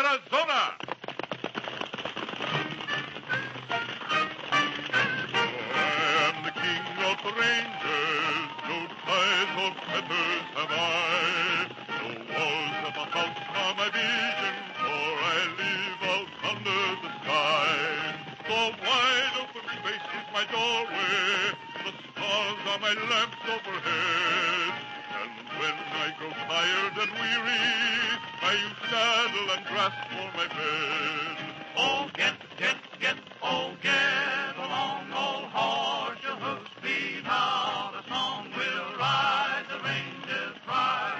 Arizona. I am the king of the ranges. No ties or fetters have I. No walls of a house are my vision, for I live out under the sky. The wide open space is my doorway. The stars are my lamps overhead. And when I grow tired and weary, I use saddle and grasp for my bed. Oh, get along, old horse, your hoofs beat out. A song will rise, the ranges cry.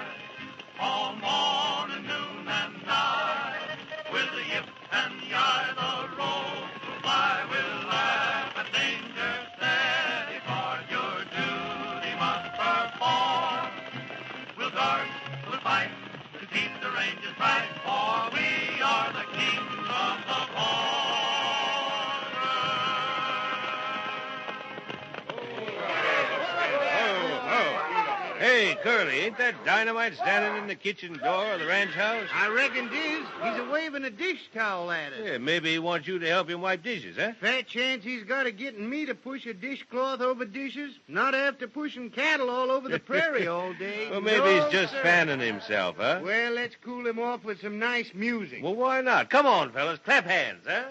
All morning, noon, and night. With the yip and the eye, the road will fly. We'll laugh at danger steady, for your duty must perform. We'll guard, we'll fight, to keep the ranges bright, for we are the kings of the border. Hey, Curly, ain't that Dynamite standing in the kitchen door of the ranch house? I reckon it is. He's a-waving a dish towel at us. Yeah, maybe he wants you to help him wipe dishes, huh? Fat chance he's got of getting me to push a dishcloth over dishes, not after pushing cattle all over the prairie all day. Well, maybe he's just fanning himself, huh? Well, let's cool him off with some nice music. Well, why not? Come on, fellas, clap hands, huh?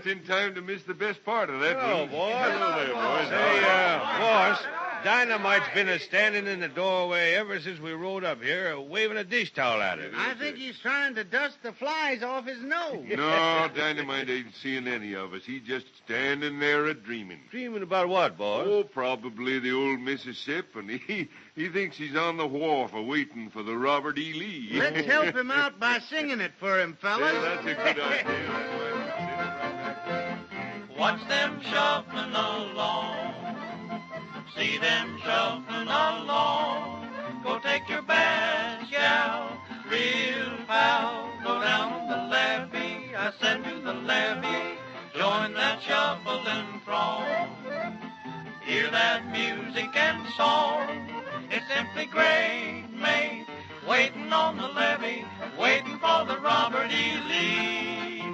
In time to miss the best part of that. Hello, boys. Hello there, boys. Hey, boss, Dynamite's been standing in the doorway ever since we rode up here, waving a dish towel at us. I think he's trying to dust the flies off his nose. No, Dynamite ain't seeing any of us. He's just standing there a-dreaming. Dreaming about what, boss? Oh, probably the old Mississippi, and he thinks he's on the wharf a-waiting for the Robert E. Lee. Let's help him out by singing it for him, fellas. Yeah, that's a good idea. Watch them shuffling along. See them shuffling along. Go take your bath, gal, real pal. Go down on the levee. I said to the levee, join that shuffling throng. Hear that music and song. It's simply great, mate. Waiting on the levee, waiting for the Robert E. Lee.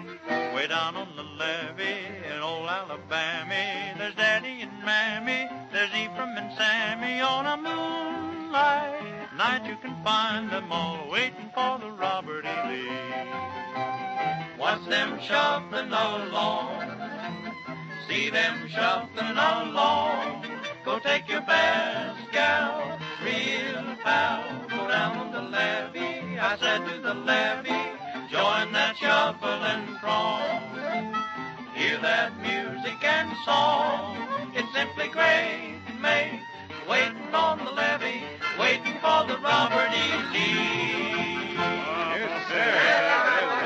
Way down on the levee in old Alabama, there's Daddy and Mammy, there's Ephraim and Sammy. On a moonlight night you can find them all waiting for the Robert E. Lee. Watch them shuffling along, see them shuffling along. Go take your best gal, real pal, go down on the levee. I said to the levee, join that shuffling throng. Hear that music and song. It's simply great, mate. Waiting on the levee, waiting for the Robert E. Lee. Yes, sir.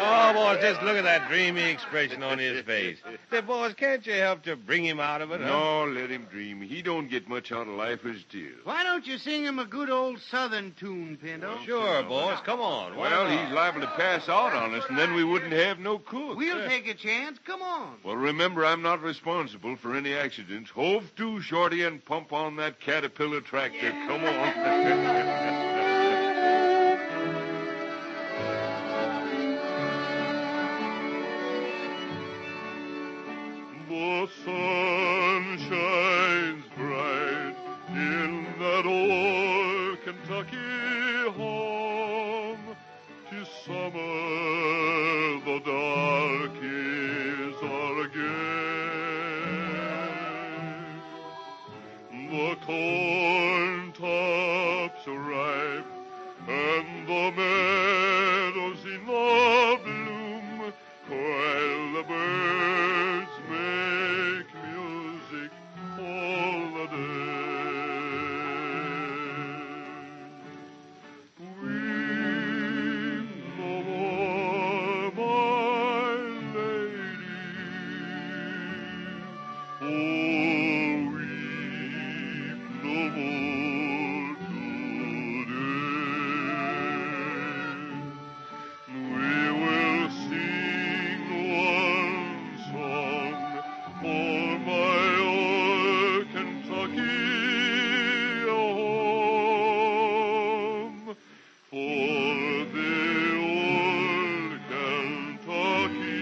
Oh, boy, boss, just look at that dreamy expression on his face. Say, boss, can't you help to bring him out of it? No, let him dream. He don't get much out of life as it is. Why don't you sing him a good old Southern tune, Pinto? Sure, boss. Come on. Why Well, not? he's liable to pass out on us, and then we wouldn't have no cook. We'll take a chance. Come on. Well, remember, I'm not responsible for any accidents. Hove to, Shorty, and pump on that Caterpillar tractor. Come on. The sun shines bright in that old Kentucky home. 'Tis summer, the darkies are gay. The corn tops are ripe and the meadows in the bloom, while the birds make music all the day. Weep no more, my lady. Oh, weep no more today. We will sing one song for my old Kentucky home, for the old Kentucky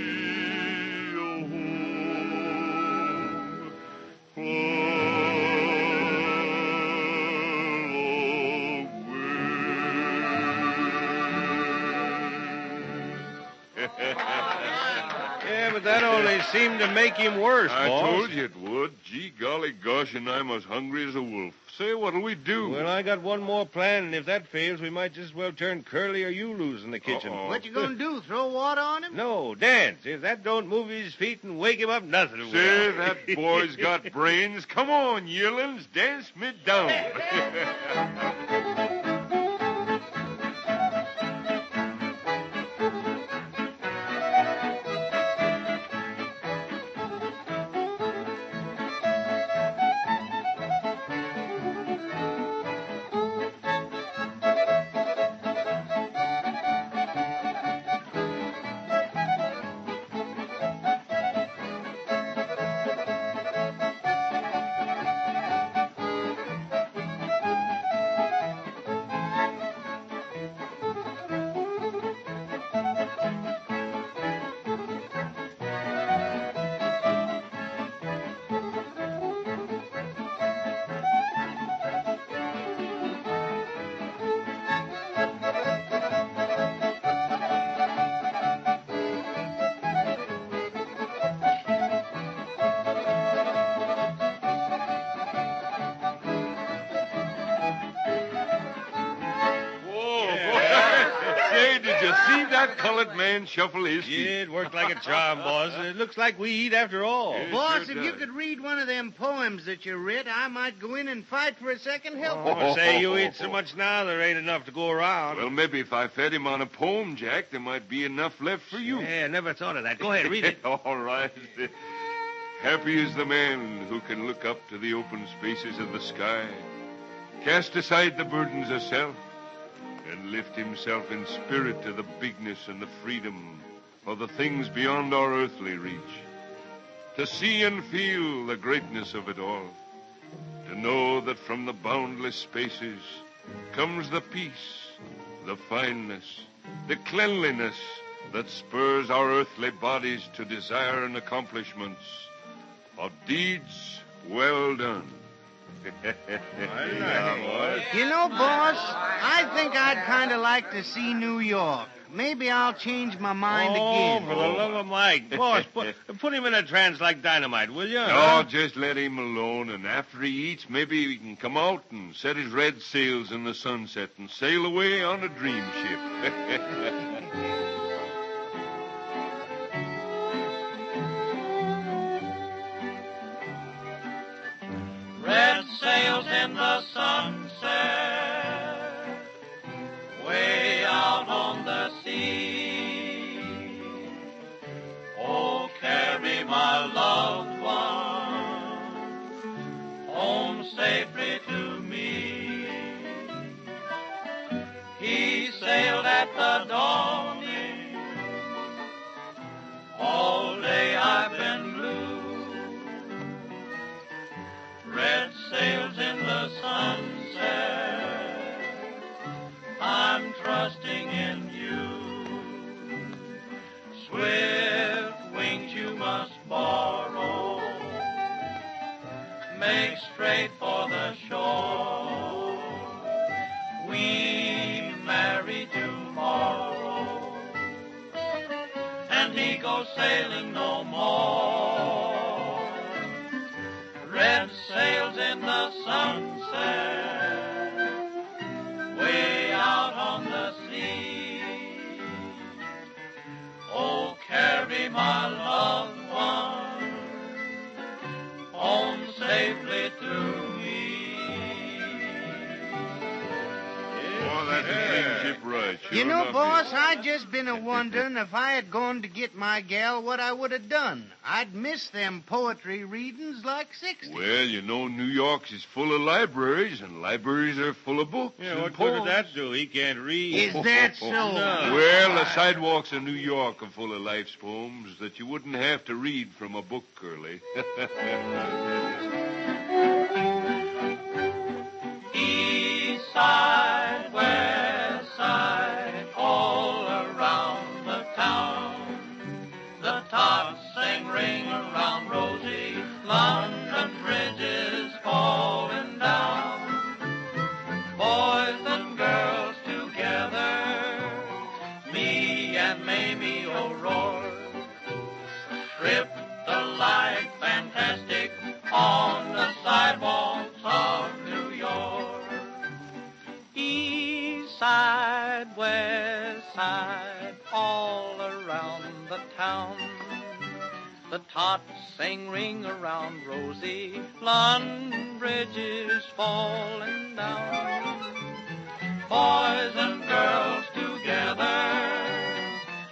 Yeah, but that only seemed to make him worse, I boss. told you it would. Gee golly gosh, and I'm as hungry as a wolf. Say, what'll we do? Well, I got one more plan, and if that fails, we might just as well turn Curly or you loose in the kitchen. Uh-oh. What you gonna do, throw water on him? No, dance. If that don't move his feet and wake him up, nothing will. Say, that boy's got brains. Come on, yearlings, dance me down. Say, did you see that colored man shuffle his feet? Yeah, it worked like a charm, boss. It looks like we eat after all. Yeah. Boss, sure if you does. could read one of them poems that you writ, I might go in and fight for a second help. Oh, say, you eat so much now, there ain't enough to go around. Well, maybe if I fed him on a poem, Jack, there might be enough left for you. Yeah, never thought of that. Go ahead, read it. All right. Happy is the man who can look up to the open spaces of the sky, cast aside the burdens of self, and lift himself in spirit to the bigness and the freedom of the things beyond our earthly reach. To see and feel the greatness of it all. To know that from the boundless spaces comes the peace, the fineness, the cleanliness that spurs our earthly bodies to desire and accomplishments of deeds well done. You know, boss, I think I'd kind of like to see New York. Maybe I'll change my mind again. For the love of Mike. Boss, put him in a trance like dynamite, will you? No, just let him alone, and after he eats, maybe he can come out and set his red sails in the sunset and sail away on a dream ship. Red sails in the sunset, way out on the sea. at the dawning. All day I've been blue. Red sails in the sunset. I'm trusting in you. Swift wings you must borrow. Make straight for the shore. We marry tomorrow. And he goes sailing no more. Red sails in the sunset, way out on the sea. Oh, carry my loved one home safely to me. Oh, that's a steamship ride. Sure You know, enough, boss, I just been a-wondering if I had gone to get my gal, what I would have done. I'd miss them poetry readings like 60. Well, you know, New York is full of libraries, and libraries are full of books. Yeah, and what good poems. did that do? He can't read. Is that so? No. Well, the sidewalks of New York are full of life's poems that you wouldn't have to read from a book, Curly. East side, west side, all around the town. The tots sing ring around Rosie, London Bridge is falling down. Boys and girls together, me and Mamie O'Rourke, trip the light fantastic on the sidewalks of New York. East side, west side, all around the town. The tots sing ring around Rosie, London Bridge is falling down. Boys and girls together,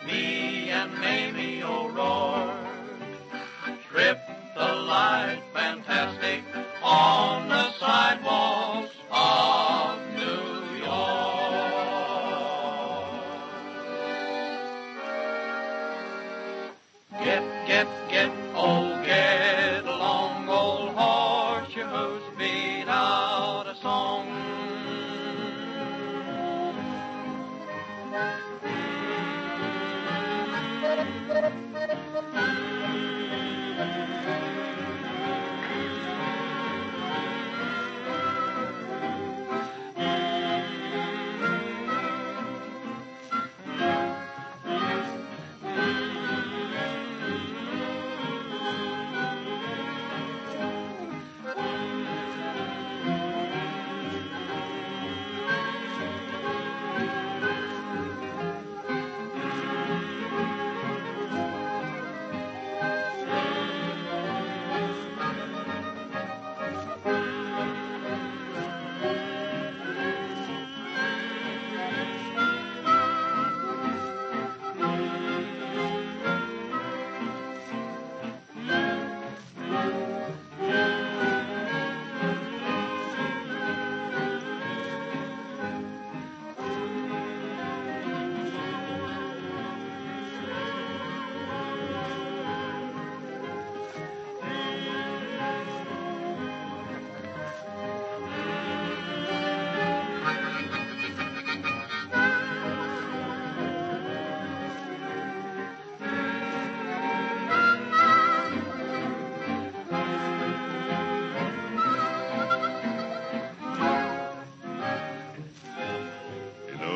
me and Mamie O'Rourke, trip the light fantastic on the sidewalks of New York. Get, oh, get along, old horse, your hoofs beat out a song.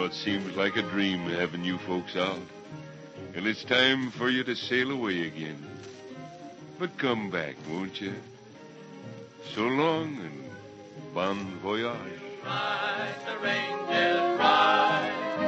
It seems like a dream having you folks out. And it's time for you to sail away again. But come back, won't you? So long and bon voyage. Ride the ranges, ride.